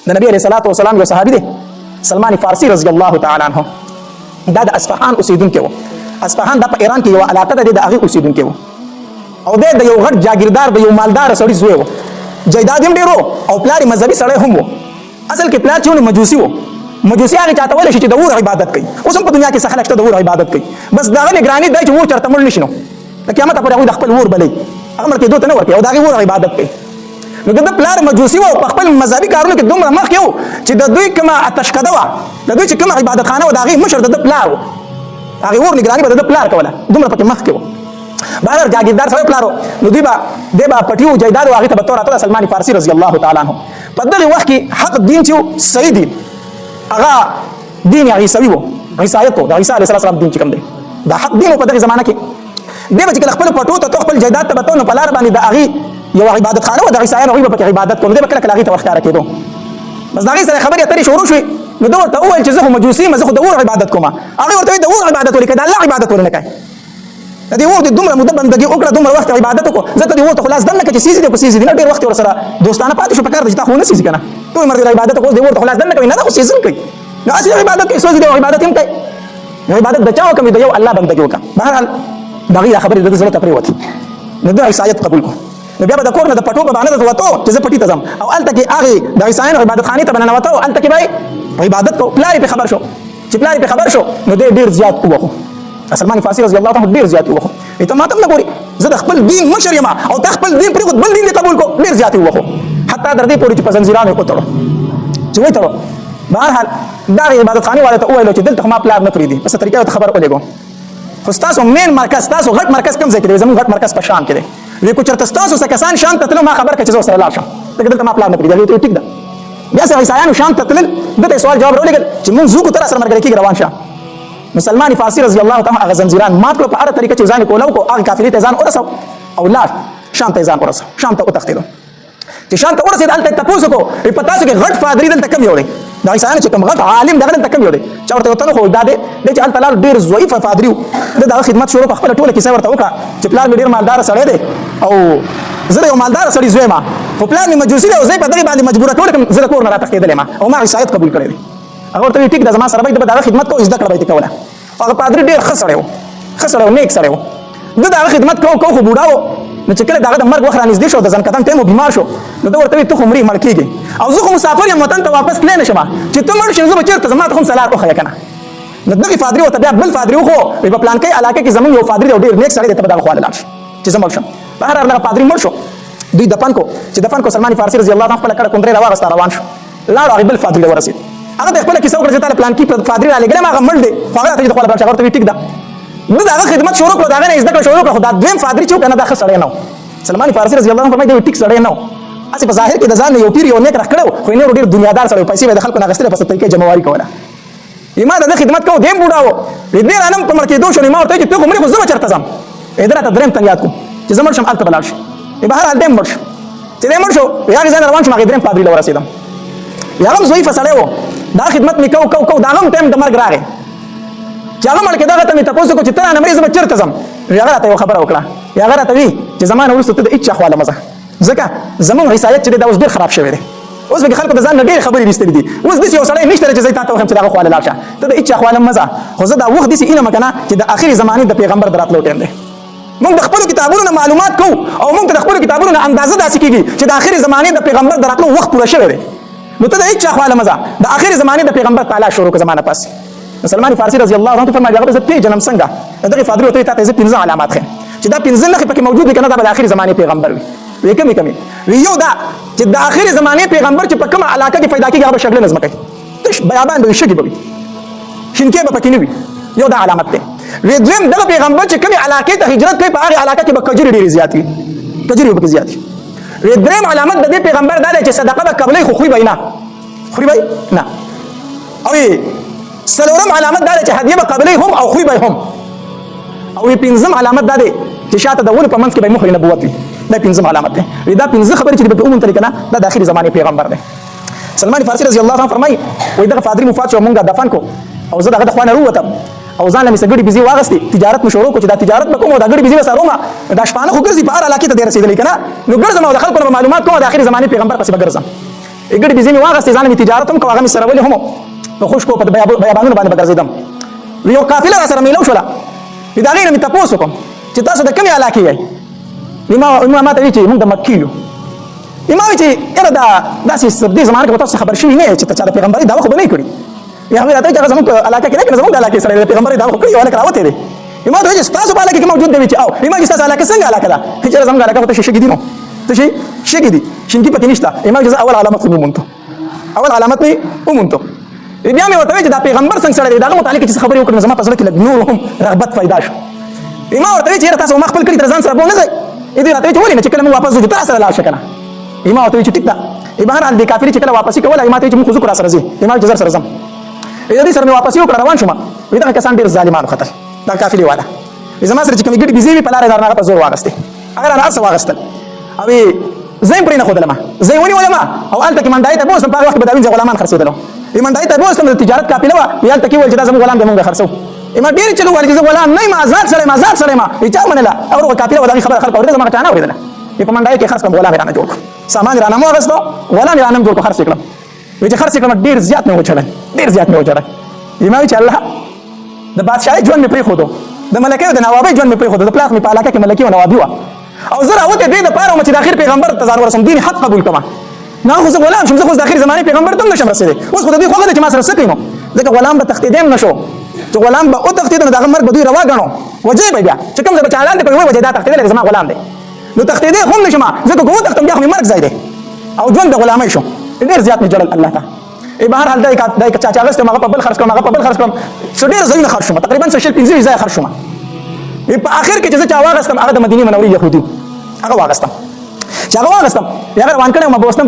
د نبی علیه الصلاۃ والسلام یو صحابي دی سلمان فارسی رضی الله تعالی عنہ دا د اصفهان اوسیدونکی و. اصفهان دا په ایران کې یو علاقه ده د هغې اوسیدونکی و او دی د یو غټ جاګیردار د یو مالدار سړي زوی و. جایداد هم ډېر او پلار یې مذهبي سړی هم و. اصل کې پلار چې و مجوسي و. مجوسي هغې چاته ویلی شي چې د اور عبادت کوي. اوس هم په دنیا کې څه خلک شته د اور عبادت کوي. بس د هغه نګراني دا چې اور چېرته مړ نه شي نو د قیامته پورې هغوی د خپل اور بلوي هغه مړ کېدو ته نه ورکوي او د هغې اور عبادت کوي. نو د پلار مجوسي و په خپل مذهبي کارونو کې دومره مخکې و چې د دوی کومه اتشکده وه د دوی چې کومه عبادت خانه وه د هغې مشر د ده پلار و. هغې اور نګراني به د ده پلار کوله دومره پکې مخکې و. بهر جاګیردار سړی پلار و نو دی به پټي و جایداد و هغې ته به تو راته سلمان فارسي رضی الله تعالی عنه په دغې وخت کې حق دین چې و صحیح دین هغه دین عیسوي و عیسایت و د عیسی علیه السلام دین چې کوم دی دا حق دین و په دغې زمانه کې. دی به چې کله خپلو پټو ته تو خپل جایداد ته به تو نو په لاره باندې د هغې یو عبادت خانه و د عیسایانو هغوی به پکې عبادت کړو. دی به کله کله هغې ته ورښکاره کېدو. بس د هغې سره خبرې اترې شروع شوې نو ده ورته وویل چې زه خو مجوسي یم زه خو د اور عبادت کوم. هغې ورته ویل د اور عبادت ولې کوې د الله عبادت ولې نه کوې د دې اور د دومره موده بندګي وکړه دومره وخت عبادت وکړو زه ته دې اور ته خو لاس دن نه کړې چې سیزې دی په سیزې دي نه ډېر وخت یې ورسره دوستانه پاتې شو په کار ده چې تا خو ونه سیزي که نه ته عمر دې عبادت وکړو اوس دې اور ته خو لاس دن نه کوي نه دا خو سیزم کوي نو هسې عبادت کوي سوځي دی او عبادت هم کوي. عبادت د چا وکړم د یو الله بندګي وکړه. بهرحال د هغې دا خبرې د ده زړه ته پرېوتې نو ده عیسایت قبول کړو. نو بیا به د کور نه د پټو په بهانه درته وتو چې زه پټي ته ځم او هلته کې هغې د عیسایانو عبادت خانې ته به ننوته او هلته کې به عبادت کوو. پلار یې پرې خبر شو چې پلار یې پرې خبر شو نو دی ډېر زیات ووخو. سلمان فارسي رضی الله عنه ډېر زیات ووخو. ته ما ته هم نه ګورې زه د خپل دین مشر یم او تا خپل دین پرېښود بل دین دې قبول کړو. ډېر زیات ووخو حتی تر دې پورې چې په زنځیرانو یې وتړو چې وتړو. بهرحال دا هغې عبادت خانې والا ته وویلو چې دلته خو ما پلار نه پرېږدي په څه طریقه ورته خبر ولېږو خو ستاسو مین مرکز ستاسو غټ مرکز کوم ځای کې دی زموږ غټ مرکز په شام کې دی. وی کو چېرته ستاسو څه کسان شام ته تلو ما خبر کړه چې زه ورسره لاړ شم ځکه دلته ما پلار نه پرېږدي. هغې ته ټیک ده. بیا چې عیسایانو شام ته تلل ده ته یې سوال جواب راولېږل چې مونږ ځو که ته راسره ملګری کېږي روان شه. نو سلمان فارسي رضی الله تعالی هغه زنځیران مات کړو په هره طریقه چې ځان یې کوله وکړو هغې قافلې ته یې ځان ورسو او لاړ شام ته یې ځان ورسو شام ته وتښتېدو. چې شام ته ورسېد هلته یې تپوس وکړو په تاسو کې غټ پادري دلته کم یو دی د عیسایانو چې کوم غټ عالم دغه دلته کم یو دی چا ورته ورته نه خو دا دی چې هلته لاړ ډېر ضعیفه پادري و. ده د هغه خدمت شروع په خپله ټوله کیسه ورته وکړه چې پلار مې ډېر مالداره سړی دی او زه د یو مالداره سړي زوی یم خو پلار مې مجوسي دی او زه یې په دغې باندې مجبوره کولی کړم زه د کور نه راتښتېدلی یم او ما عیسایت قبول کړی دی. هغه ورته وایي ټیک ده زما سره به د هغه خدمت کوو زده کړه به یې کوله. هغه پادري ډېر ښه سړی و ښه سړی و نیک سړی و. ده د هغه خدمت کوو خو بوډا و نو چې کله د هغه د مرګ وخت رانږدې شو د ځنکدن ټایم و بیمار شو نو ده ورته وایي ته خو مرې مړ کېږې او زه خو مسافر یم وطن ته واپس تللی نه شم چې ته مړ شې نو زه به چېرته ځم ما ته خو هم سلار وښیه که نه. نو دغې پادري ورته بیا بل پادري وښو وایي په پلانکۍ علاقه کې زموږ یو پادري دی او ډېر نیک سړی دی ته به دغه خواله لاړ شي چې زه مړ شم. بهرحال دغه پادري مړ شو دوی دفن کو چې دفن کو سلمان فارسي رضی الله عنه خپله کډه کندرې راواغسته روان شو لاړو هغې بل پادري ته ورسېد. هغه ته خپله کیسه وکړه چې تا له پلانکي پادري رالېږلی یم هغه مړ دی خو هغه راته چې د خواله لاړ شي. هغه ورته وایي ټیک ده. ده د هغه خدمت شروع کړو د هغه نه یې زده کړه شروع کړه خو دا دویم پادري چې و که نه دا ښه سړی نه و. سلمان فارسي رضی الله عنه فرمایي دی ټیک سړی نه و هسې په ظاهر کې د ځان نه یو پیر یو نیک راښکړی و خو یې نور ډېر دنیادار سړی و پیسې به یې د خلکو نه اخېستلې په څه طریقه یې جمعواري کوله. ما د ده خدمت کوو دی هم بوډا و دې رانه په مړ کېدو شو نو ما ورته وایي چې ته خو مرې خو زه به چېرته ځم ده راته درېیم تن یاد کړو چې زه مړ شم هلته به لاړ شي. بهرحال دی هم مړ شو چې دی مړ شو هغې ځای نه روان شوم هغې درېیم پادري له ورسېدم. هغه هم ضعیفه سړی و دا خدمت مې کوو د هغه هم ټایم د مرګ راغی چې هغه مړ کېده هغه ته مې تپوس وکړو چې ته رانه مرې زه به چېرته ځم. هغه راته یو خبره وکړه هغه راته وایي چې زما نه وروسته ته د هېچا خواله مه ځه ځکه زموږ عیسایت چې دی دا اوس ډېر خراب شوی دی اوس به کې خلکو د ځان نه ډېرې خبرې ویستلي دي اوس داسې یو سړی نشته چې زه یې تا ته وښیم چې د هغه خواله لاړ شه ته د هېچا خواله مه ځه خو زه دا وخت داسې اینم که نه چې د آخرې زمانې د پیغمبر د راتلو ټایم دی. موږ د خپلو کتابونو نه معلومات کوو او موږ ته د خپلو کتابونو نه اندازه داسې کېږي چې د آخرې زمانې د پیغمبر د راتلو وخت پوره شوی دی نو ته د هېچا خواله مه ځه د آخرې زمانې د پیغمبر تعالی شروع کړه زما نه پس. سلمان فارسي رضی الله عنه فرمایي هغه زه پېژنم څنګه دغې پادري ورته وایي تا ته زه 15 علامات ښیم چې دا 15 نښې پکې موجود وي که نه دا به د آخرې زمانې پیغمبر وي. وی کمی وی یو دا چې د آخرې زمانې پیغمبر چې په کومه علاقه کې پیدا کېږي هغه به شکله نه ځمکه تش بیابان به وي شګې به وي شینکې به پکې نه وي یو دا علامت دی. وی دویم دغه پیغمبر چې کومې علاقې ته هجرت کوي په هغې علاقه کې به کجورې ډېرې زیات وي کجورې به پکې زیات وي. وی درېیم علامت د دې پیغمبر دا دی چې صدقه به قبلوي خو خوري به یې نه خوري به یې نه. او څلورم علامت دا دی چې هدیه به قبلوي هم او خوري به یې هم. او پنځم علامت دا دی چې شاته د ونو په منځ کې به مهر نبوت وي دا پنځم علامت دی. دا پنځه خبرې چې په عموم طریقه نه دا د آخري زمانې پیغمبر دی. سلمان فارسي رضی الله عنه فرمایي وایي دغه پادري مفات شو مونږ دفن کو او زه دغه د خوا نه ووتم او ځان له مې څه ګډې بيزي واغستې تجارت مې شروع کړو چې دا تجارت به کوم او دا ګډې بيزي به څاروم دا شپانه خو ګرځي په هر علاقې ته دی رسېدلی که نه نو ګرځم او د خلکو نه معلومات کوم د آخري زمانې پیغمبر پسې به ګرځم. ګډ بيزي مې واغستې ځان مې تجارت هم کوه هغه مې سره ولې هم په خوشکو په بیابانونو باندې به ګرځېدم یو قافله را سره میلاو شوله د هغې نه مې تپوس وکړم چې تاسو د کومې علاقې یئ ما ما ته وایي چې موږ د مکې یو ما وایي چې یاره داسې دې زمانه کې به تاسو خبر شوي نه یئ چې چا د پیغمبرۍ دعوه خو به نه یې کړي هغې راته وایي چې هغه زموږ په علاقه کې دی که نه زموږ د علاقې سره د پیغمبرۍ دعوه خو کړې هلک راوتی دی ما ته وایي چې ستاسو په علاقه کې موجود دی چې او ما چې ستاسو علاقه څنګه علاقه ده چې زموږ علاقه خو ته شګې دي نو ته شګې دي شینکي پکې نشته ما چې اول علامت خو مې وموندو اول علامت مې وموندو بیا مې ورته وایي چې دا پیغمبر څنګه سړی دی د هغه متعلق چې خبرې وکړم زما په زړه کې لږ نور هم رغبت پیدا شو ما ورته وایي چې یاره تاسو ما خپل کلي تر ځان سره بونه ځئ دې راته وایي چې ولې نه چې کله موږ واپس ځو تا سره لاړ شه که نه ما ورته وایي چې ټیک ده بهرحال دې کافرې چې کله واپسي کوله ما ته وایي چې موږ خو زه خو را سره ځې ما وایي چې زر سره ځم دې سره مې واپسي وکړه روان شوم وایي دغه کسان ډېر ظالمان وختل دا کافرې والا زما سره چې کومې ګډې بيزې وې په لاره یې رانه په زور واغستې هغه رانه هر څه واغستل او زه یې پرې نه ښودلم زه یې ونیولم او هلته کې منډایي ته بوستم په هغه وخت کې به دا وینځه غلامان خرڅېدلو منډایي ته بوستم د تجارت قافله وه هلته کې وویل چې دا زموږ غلام دی مونږ خرڅو ما ډېرې چلو وویل چې زه غلام نه یم آزاد سړی یم آزاد سړی یم چا منله او قافله وه د هغې خبره خلک اورېده زما چا نه اورېدله په منډایي کې خرڅ کړم غلام یې رانه جوړ کړو سامان یې رانه مو اخېستو غلام یې رانه م جوړ کړو خرڅ یې کړم وایي چې خرڅ یې کړم ډېر زیات مې وچړل ډېر زیات مې وچړل ما وایي چې الله د بادشاهۍ ژوند مې پرېښودو د ملکۍ د نوابۍ ژوند مې پرېښودو د پلار مې په علاقه کې ملکي او نوابي وه او زه راوتې دې دپاره وم چې د اخر پیغمبر ته ځان ورسم دین حق قبول کړم نه خو زه غلام شم زه خو د اخر زمانې پیغمبر ته هم نشم رسېدی اوس خو د دوی خوښه ده چې ما سره څه کوي نو ځکه غلام به تښتېدی هم نه شو چې غلام به وتښتېده نو د هغه مرګ به دوی روا ګڼو وجې به بیا چې کوم ځای به چالان دی کوي وایي وجې دا تښتېدلی زما غلام دی نو تښتېدی خو هم نه شم ځکه که وتښتم بیا خو مې مرګ ځای دی او ژوند د غلامۍ شو ډېر زیات مې جړل الله ته بهرحال دا چا چې اخېستی هغه په بل خرڅ کړم هغه په بل خرڅ کړم څه ډېر ځایونه خرڅ شوم تقریبا څه شل پنځه ویشت ځایه خرڅ شوم په آخر کې چې زه چا واغستم هغه د مدینې منورې یهودي هغه واغستم چې هغه واغستم بیا هغه روان کړی وم بوستم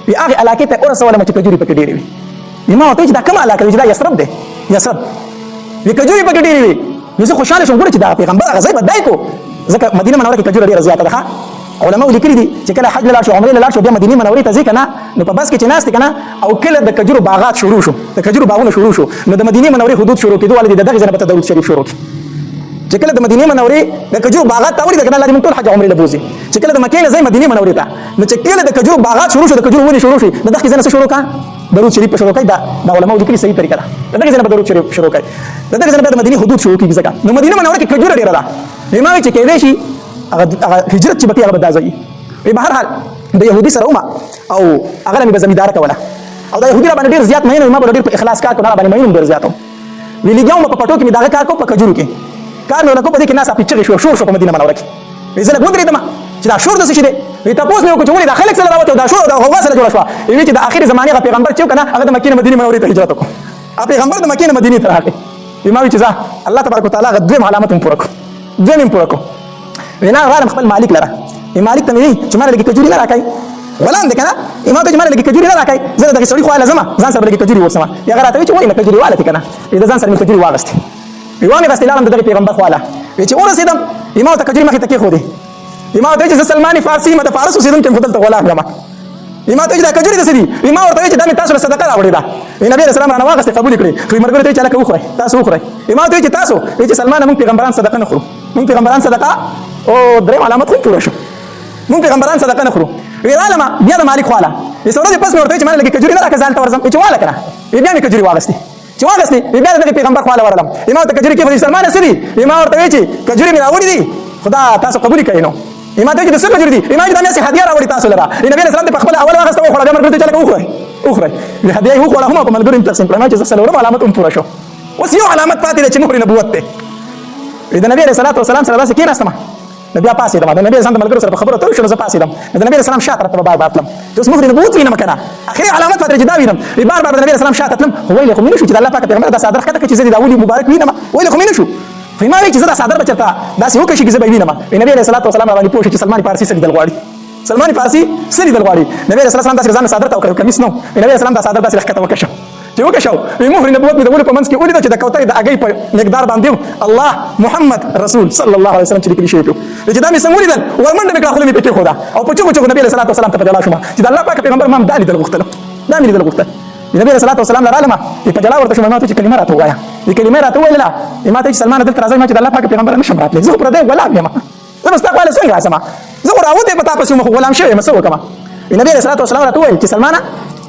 وي هغې علاقې ته یې ورسولم چې کجورې پکې ډېرې وي ما ورته وایي چې دا کومه علاقه ده چې دا یثرب دی یثرب وي کجورې پکې ډېرې وي نو زه خوشحاله شوم ګوره چې دا پیغمبر هغه ځای به دی کو ځکه مدینه منوره کې کجوره ډېره زیاته ده ښه علماو لیکلي دي چې کله حج له لاړ شو عمرې له لاړ شو بیا مدینې منورې ته ځې که نه نو په بس کې چې ناست یې که نه او کله د کجورو باغات شروع شو د کجورو باغونه شروع شو نو د مدینې منورې حدود شروع کېدو والې دي د دغې ځای نه به ته درود شریف شروع کړي چې کله د مدینې منورې د کجورو باغات ته ورېده که نه الله دې موږ ټول حج عمرې له بوځي چې کله د مکې نه ځئ مدینې منورې ته نو چې کله د کجورو باغات شروع شو د کجورو ونې شروع شي نو دغې ځای نه څه شروع کړه درود شریف په شروع کوي دا علماو لیکلي صحیح طریقه ده د دغې ځای نه به درود شریف شروع کوي د دغې ځای نه بیا د مدینې حدود شروع کېږي ځکه نو مدینه منوره کې کجوره ډېره ده ما وایي چې کېدی شي هغه هجرت چې به کوي هغه به دا ځایي بهرحال د یهودي سره ومه او هغه له مې به زمینداره کوله او دا یهودي را باندې ډېر زیات مین ما به ډېر په اخلاص کار کوو نه را باندې مین هم ډېر زیات وم وی لګیا وم په پټو کې مې دغه کار کوو په کجورو کې کار مې ونه کوو په دې کې ناڅاپه چغې شو شور شو په مدینه منوره کې وی زه لږ ودرېدم چې دا شور داسې شي دی وی تپوس مې وکړو چې ولې دا خلک سره راوتې او دا شور او دا غوغا سره جوړه شوه وی چې د آخرې زمانې هغه پیغمبر چې و که نه هغه د مکې نه مدینې منورې ته هجرت وکړو هغه پیغمبر د مکې نه مدینې ته راغی وی ما وی چې ځه الله تبارک وتعالی هغه دویم علامت هم پوره کړو دویم هم پوره کړو وی نه غواړم خپل مالک لره مالک ته مې وایي چې ما له لږې کجورې نه راکوي غلام دی که نه ما ته چې ما له لږې کجورې نه راکوي زه د دغې سړي خوا له ځم ځان سره به لږې کجورې وڅښم هغه راته وایي چې ولې نه کجورې واله که نه د ځان سره مې کجورې واغستې وی وامې غستې لاړم د دغې پیغمبر خوا له وی چې ورسېدم ما ورته کجورې مخې ته کېښودې ما ورته وایي چې زه سلمان فارسي یم د فارس اوسېدونکی یم خو دلته غلام یم ما ته وایي چې دا کجورې داسې دي ما ورته وایي چې دا مې تاسو له صدقه راوړې ده نبي علیه السلام رانه واغستې قبول یې کړې خو ملګرو ته یې چې هلکه وخورئ تاسو وخورئ ما ورته وایي چې تاسو وایي چې سلمانه موږ پیغمبران صدقه نه خورو موږ پیغمبران صدقه او درېیم علامت خو پوره شو موږ پیغمبران صدقه نه خورو وی رالمه بیا د مالک خواله یې څه ورځې پس مې ورته وایي چې ما لږې کجورې نه راکړه ځان ته ورځم چې واله که نه بیا مې کجورې واغستې چې واغستې بیا د دغې پیغمبر خواله ورغلم ما ورته کجورې کېښودې سلمانه څه دي ما ورته وایي چې کجورې مې راوړي دي خو دا تاسو قبول یې کوئ نو ما ته وایي چې د څه کجورې دي ما وایي دا مې هسې هدیه راوړي تاسو لره نبي علیه السلام ته په خپله اول واغسته وخوړه بیا ملګرو ته چې هلکه وخورئ هدیه یې وخوړه هم او په ملګرو یې تقسیم کړه ما چې زه څلورم علامت هم پوره شو اوس یو علامت پاتې دی چې مهر نبوت دی د نبي علیه الصلاة والسلام سره داسې کېناستم بیا پاڅېدم د نبي علیه السلام د ملګرو سره په خبرو اترو شو نو زه پاڅېدم د نبي علیه السلام شا طرف ته به بار بار تلم چې اوس مهر نبوت وینم که نه اخري علامت پاتې چې دا وینم بار بار د نبي علیه السلام شا ته تلم خو ویلې خو مې نه شو چې د الله پاک پیغمبر دا صادر ښکته کړه چې زه دې دا ولي مبارک وینم ویلې خو مې نه شو خو ما وایي چې زه دا صادر به چېرته داسې وکړي چې زه به یې وینم نبي علیه الصلاة والسلام را باندې پوه شو چې سلمان فارسي څه لیدل غواړي سلمان فارسي څه لیدل غواړي نبي علیه السلام داسې ځان صادر ته وکړ کمیس نه و نبي علیه السلام دا صادر داسې راښکته وکړ چې وکشو مهر نبوت مې د ولې په منځ کې ولیده چې د کوترې د هګۍ په مقدار باندې الله محمد رسول صلی الله علیه وسلم چې لیکلي شوي چې دا مې څنګه ولیدل ورمنډه مې کړه خوله مې پکې ښوده او په چغو چغو نبي علیه الصلاة والسلام ته په جلا شوم چې د الله پاک پیغمبر ما هم دا لیدل غوښتل دا مې لیدل غوښتل نبي علیه الصلاة والسلام له رالمه په جلا ورته شوم ما ته چې کلمه راته ووایه دې کلمې راته وویله ما ته چې سلمان دلته راځئ ما چې د الله پاک پیغمبر نشم راتلی زه خو پردی غلام یم زه به ستا خواله څنګه راځم زه خو راوتی په تا پسې وم خو غلام شوی یم څه وکړم نبي علیه الصلاة والسلام راته وویل چې سلمانه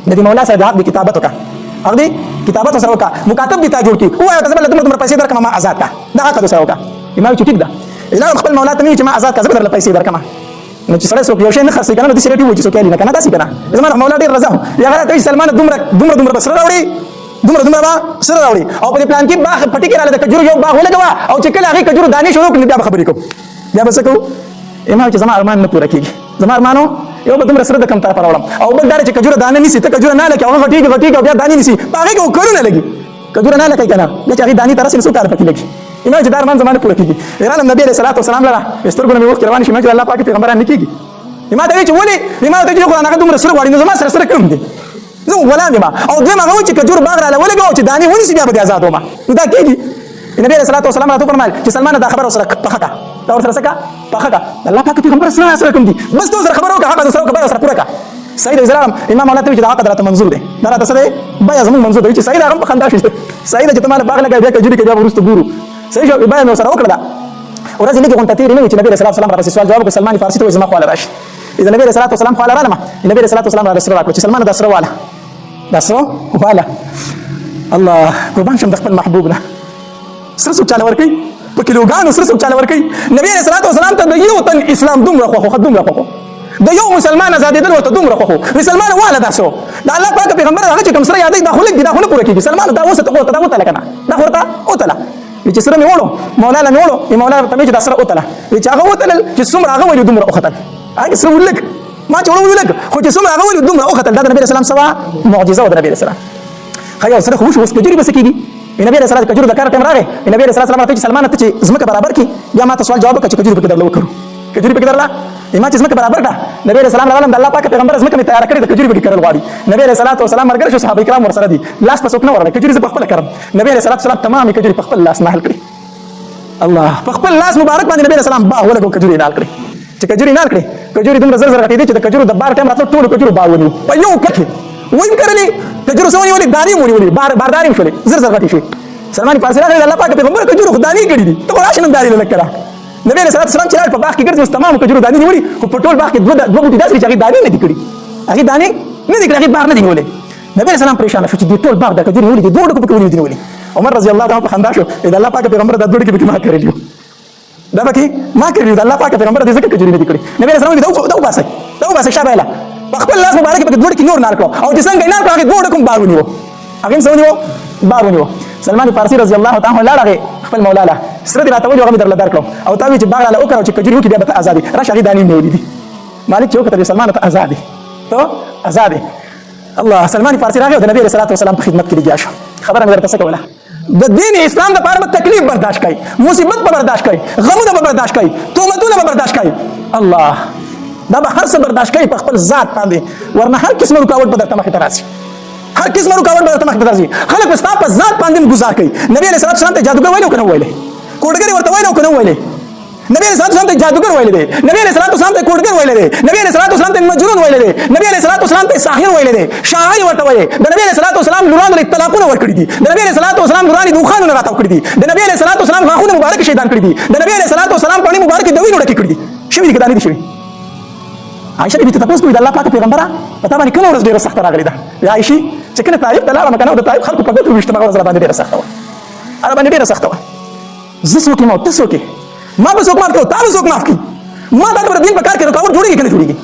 د دې مولا سره د حق د کتابت وکړه او دې کتابت سره وکړه مکاتب دې تا جوړ کړي وایو ته بل دومره پیسې درکړم ما آزاد کا دا حق سره وکړه امام چې ټیک ده اعلان خپل مولا ته چې ما آزاد کا زه درله پیسې درکړم نو چې سره څوک یو شی نه خرڅي کنه د سیریټي وایي چې څوک یې نه کنه داسې کنه زموږ مولا ډیر رضا یا غره ته سلمان دومره بسره راوړي دومره با سره راوړي او په پلان کې باغ پټی کې رااله د کجورو یو باغ ولګوا او چې کله هغه کجورو دانې شروع کړي بیا خبرې کوم بیا بس کو امام چې زما ارمان نه پوره کیږي زما ارمانو یو به دومره سره د کم طرف راوړم او بل دا چې کجورو دانې نيسي ته کجورو نه لکه هغه غټیږي بیا دانې نيسي باغ کې کړو نه لګي کجورو نه لکه کنه چې هغه دانې ترسه نسو کار پکې لګي امام چې دا ارمان زما نه پوره کیږي ایران نبی عليه الصلاه والسلام لره استرګو نه وخت روان شي مې الله پاک پیغمبران نه کیږي امام ته چې ولي امام ته چې قرآن هغه دومره سره غواړي نو زما سره کوم دي زه ولا ما او دغه هغه چې کجور باغ رااله ولګو چې دانی ونی بیا به آزاد ومه نو دا کېږي نبی عليه الصلاه والسلام راته فرمایل چې سلمان دا خبر سره پخکا دا ور سره پخکا الله پاک پیغمبر سره کوم دي بس تو سره خبر وکړه هغه سره خبر سره پوره کا سید اسلام امام مولا ته چې دا قدرت منظور دي دا راته سره بیا زمون منظور دي چې سید هغه خندا شي سید چې تماله باغ لګي بیا کجوري کې بیا ورسته ګورو سید بیا نو سره وکړه دا ورځ لګي غونټه تیرې نه چې نبی عليه الصلاه والسلام راته سوال جواب سلمان فارسی ته زما خو راشي اذا نبی عليه الصلاه والسلام قال رانا النبي عليه الصلاه والسلام رسول الله چې سلمان دا سره والا دا سره والا الله قربان شم د خپل محبوب نه سره څو چاله ورکی په کیلوګانو سره څو چاله ورکی نبی عليه الصلاه والسلام ته د یو تن اسلام دومره خو د یو مسلمان آزادېدل ورته دومره خو مسلمان والا دا سو دا الله پاک پیغمبر هغه چې کوم سره یادې دا خلک دي دا خو نه پوره کیږي سلمان دا اوسه ته دا وته لکنه دا ورته اوتله چې سره مې وړو مولا له وړو مولا ته چې دا سره اوتله چې هغه اوتل چې څومره هغه ولې دومره اوختل هغه سره ولک ما چې وړو ولک خو چې څومره هغه ولې دومره اوختل دا نبی رسول الله سوا معجزه و د نبی رسول الله خیا سره خو وس کجوري بس کیږي نبی رسول الله کجوري د کار ټیم راغی نبی رسول الله ته سلمان ته چې زمکه برابر کی بیا ما ته سوال جواب وکړه چې کجوري په درلو وکړو کجوري په درلا ما چې زمکه برابر کړه نبی رسول الله د الله پاک پیغمبر زمکه می تیار کړی د کجوري په کړل غواړي نبی رسول الله والسلام مرګ شو صحابه کرام ورسره دي لاس په څوک نه ورغله کجوري په خپل کړم نبی رسول الله تمام کجوري په خپل لاس نه حل کړی الله په خپل لاس مبارک باندې نبی رسول الله با ولګو کجوري نال کړی چې کجوري نال کړی کجوري دومره زر زر غټې دي چې د کجورو د بار ټیم راتلو ټول کجورو باونی په یو کټ وین کړلې کجورو سوونی ولې داری مونی ولې بار داری شولې زر زر غټې شي سلمان فارسی راغلی الله پاک پیغمبر کجورو خدانی کړی دي ته راشي نن داری لکړه نبی رسول الله سلام چې په باغ کې ګرځي تمام کجورو دانی نیولې خو په ټول باغ کې دوه بوټي داسې چې دانی نه دي کړی هغه دانی نه دي کړی هغه بار نه دی نیولې نبی رسول الله پریشان شو چې ټول باغ د کجورو نیولې دي دوه ډکو پکې نیولې عمر رضی الله عنه په خندا شو اذا الله پاک پیغمبر د دوړ کې به ما کړلیو دا پکې ما کړلیو د الله پاک پیغمبر د ذکر کجوري نه دي کړی نبی رسول الله دا وباسه شابه په خپل لاس مبارک په دوړ کې نور نار کړو او چې څنګه نار کړو هغه دوړ کوم باغ ونیو هغه څنګه باغ ونیو سلمان فارسی رضی الله تعالی عنہ خپل مولا له سره دی راته ویل هغه درل درکړو او تا وی چې باغ له وکړو چې کجوري وکړي بیا به آزادي راشه هغه دانی نه ولیدي مالک چې وکړه سلمان ته آزادي ته آزادي الله سلمان فارسی راغی د نبی رسول الله والسلام په خدمت کې لګیا شو خبره مې ورته کوله د دین اسلام د پاره تکلیف برداشت کړي مصیبت به برداشت کړي غمونه به برداشت کړي تهمتونه به برداشت کړي الله دا به هر څه برداشت کړي په خپل ذات باندې ورنه هر قسم رکاوټ به درته مخې ته راځي هر قسم رکاوټ به درته مخې ته راځي خلک په ستا په ذات باندې گزار کوي نبی علیه الصلاه والسلام ته جادوګر ویلو کنه ویلې کوډګری ورته ویلو کنه ویلې نبی علیه الصلاه والسلام ته جادوګر ویلې دي نبی علیه الصلاه والسلام ته کوډګر ویلې دي نبی علیه الصلاه والسلام ته مجنون ویلې دي نبی علیه الصلاه والسلام ته ساحر ویلې دي شاعر ورته ویلې د نبی علیه الصلاه والسلام لوران له طلاقونه ورکړي دي د نبی علیه الصلاه والسلام لوران دوخانونه راټاو کړي دي د نبی علیه الصلاه والسلام غاښونه مبارک شیطان کړي دي د نبی علیه الصلاه والسلام پړنی مبارک دوی وړه کړي دي شوی دي کدانې دي شوی عائشه دې ته تاسو کوی د الله پاک پیغمبره پتا باندې کوم ورځ ډیره سخت راغلی ده یا عائشه چې کله طائف ته لاړه مکنه د طائف خلکو په دغه وشته ورځ باندې ډیره سخت و اره باندې ډیره سخت و زسو کې مو تاسو کې ما به څوک معاف کړو تاسو څوک معاف کړي ما دا پر دین په کار کې رکاوټ جوړیږي کنه جوړیږي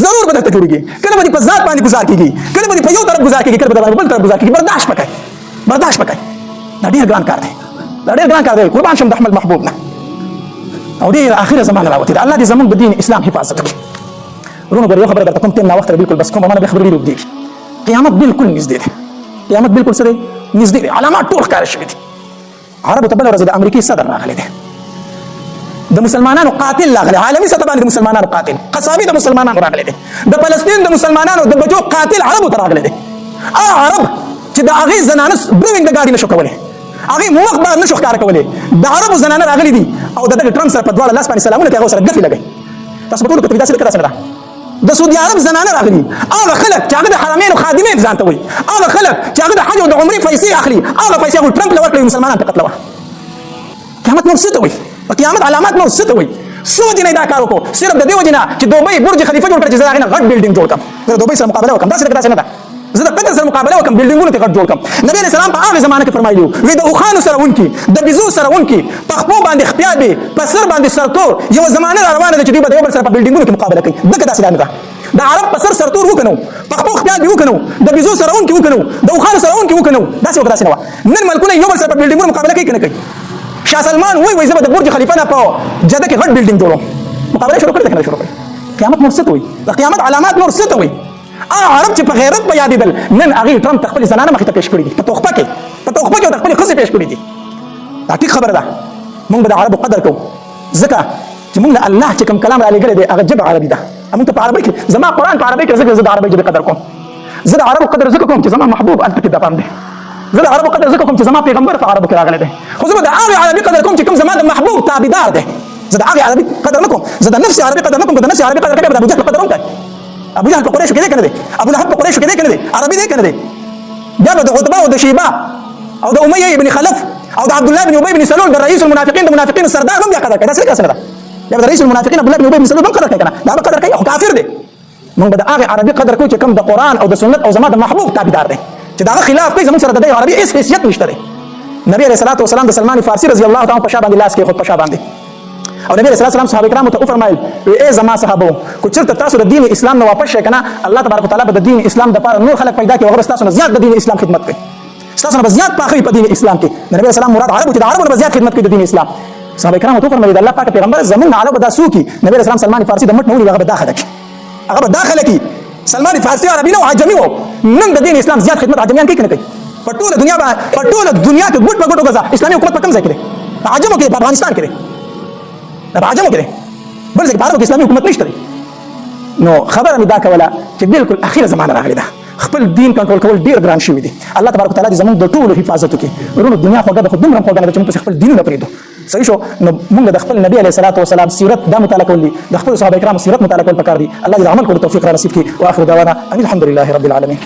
ضرور به ته جوړیږي کله به په ذات باندې گزار کیږي کله به په یو طرف گزار کیږي کله به بل طرف گزار کیږي برداشت وکړي دا ډیر ګران کار دی قربان شم د احمد محبوب نه او ډیر اخر زمانه راوته الله دې زموږ د دین اسلام حفاظت وکړي ورونو غره خبره درته کوم تم نه وخت بالکل بس کوم ما به خبرې وکړي قیامت بالکل نږدې ده قیامت بالکل سره نږدې ده علامات ټول ښکار شوي دي عربو ته بل ورځ د امریکای صدر راغلی دی د مسلمانانو قاتل راغلی عالمي سطح باندې د مسلمانانو قاتل قصابي د مسلمانانو راغلی دی د فلسطین د مسلمانانو د بچو قاتل عربو ته راغلی دی عرب چې د هغې زنانه ډرایوینګ د ګاډي نشو کولی هغې مخ به نشو ښکاره کولی د عربو زنانه راغلي دي او د دغه ټرمپ سره په دواړه لاس باندې سلامونه کوي هغو سره ګفې لګوي تاسو به ټولو کتلي داسې لکه داسې نه ده د سعودي عرب زنانه راغلي هغه خلک چې هغه د حرمینو خادمین ځان ته وایي هغه خلک چې هغه د حج او د عمرې پیسې اخلي هغه پیسې هغوی ټرمپ له ورکړي مسلمانان ته قتلوه قیامت نور څه ته وایي په قیامت علامات نور څه ته وایي څو وجې نه دا کار وکړو صرف د دې وجې نه چې دوبۍ برج خلیفه جوړ کړه چې زه هغې نه غټ بلډینګ جوړ کړم زه د دوبۍ سره مقابله وکړم داسې لکه داسې نه ده سره مقابله وکم بلډینګونو ته غټ جوړ کم. نبی علیہ السلام په هغه زمانه کې فرمایلیو وی د اوخانو سره ونکي د بيزو سره ونکي په خپل باندې خپيابي په سر باندې سرتور یو زمانه روانه ده چې دوی به یو بل سره په بلډینګونو کې مقابله کوي. دغه داسې نه ده. د عرب په سر سرتور وکنو په خپل خپيابي وکنو د بيزو سره ونکي وکنو د اوخانو سره ونکي وکنو داسې وکړه داسې نه. نن ملکونه یو بل سره په بلډینګونو مقابله کوي کنه کوي. شاه سلمان وای زه به د برج خلیفه نه په جده کې غټ بلډینګ جوړوم. مقابله شروع کړه کنه شروع کړه. قیامت نور څه وي؟ د قیامت علامات نور څه وي؟ عرب چې په غیرت په یادېدل نن هغه ټرمپ خپل زنانه مخې ته پیش کړی دي په توخپه کې خپل خزې پیش کړی دي. دا ټیک خبره ده. موږ به د عربو قدر کوو ځکه چې موږ له الله چې کوم کلام را لېږلی دی هغه ژبه عربي ده. موږ ته په عربي کې زما قرآن په عربي کې ځکه زه د عربۍ ژبې قدر کوم. زه د عربو قدر ځکه کوم چې زما محبوب هلته کې دفن دی. زه د عربو قدر ځکه کوم چې زما پیغمبر په عربو کې راغلی دی. خو زه به د هغې عربي قدر کوم چې کوم زما د محبوب تابعدار دی. زه د هغې عربي قدر نه کوم. زه د نفس عربي قدر نه کوم. که د نفس عربي قدر کوي به د ابو جهل قدر هم کوي. ابو جهل په قریشو کې دی کنه دی؟ ابو لهب په قریشو کې دی کنه دی؟ عربي دی کنه دی؟ بیا به د عتبه او د شیبه او د امیه ابن خلف او د عبد الله بن ابي بن سلول د رئیس المنافقین د منافقین سردار هم بیا قدر کوي. دا څه نه ده؟ بیا د رئیس المنافقین عبد الله بن ابي بن سلول هم قدر کوي کنه. دا به قدر کوي خو کافر دی. موږ به د هغې عربي قدر کوو چې کوم د قرآن او د سنت او زما د محبوب تابعدار دی چې د هغه خلاف کوي. زموږ سره د دې عربي هېڅ حیثیت نشته دی. نبی علیه الصلاة والسلام د سلمان فارسي رضی الله تعالی په شا باندې لاس کېښود په شا باندې او نبی علیه السلام صحابه کرامو ته وفرمایل ای زما صحابو کو چېرته تاسو د دین اسلام نه واپس شئ که نه الله تبارک وتعالی به د دین اسلام دپاره نور خلک پیدا کړي او هغه به ستاسو نه زیات د دین اسلام خدمت کوي. ستاسو نه به زیات پاخه وي په دین اسلام کې. د نبی اسلام مراد عربو چې د عربو نه به زیات خدمت کوي د دین اسلام. صحابه کرامو ته وفرمایل د الله پاک پیغمبر زموږ نه علاوه به دا څوک وي؟ نبی اسلام سلمان فارسي د مټ نه ونیو هغه به داخله کړي. هغه به داخله کړي. سلمان فارسي عربي نه و عجمي و. نن د دین اسلام زیات خدمت عجمیان کوي که نه کوي؟ په ټوله دنیا کې ګوټ په ګوټ وګرځه اسلامي حکومت په کوم ځای کې دی؟ په عجمو کې دی، په افغانستان کې دی. په عجمو کې دی. بل ځای په عربو کې اسلامي حکومت نشته دی. نو خبره مې دا کوله چې بالکل اخیره زمانه راغلې ده. خپل دین کنټرول کول ډیر ګران شوي دي. الله تبارک وتعالی دې زموږ د ټولو حفاظت وکړي. ورونو دنیا خوږه ده خو دومره هم خوږه نه ده چې موږ پسې خپل دینونه پرېږدو. صحیح شو. نو موږ د خپل نبی علیه الصلاة والسلام سیرت دا مطالعه کول دي، د خپلو صحابه کرامو سیرت مطالعه کول پکار دي. الله دې عمل کولو توفیق را نصیب کړي. واخر دعوانا ان الحمد لله رب العالمین.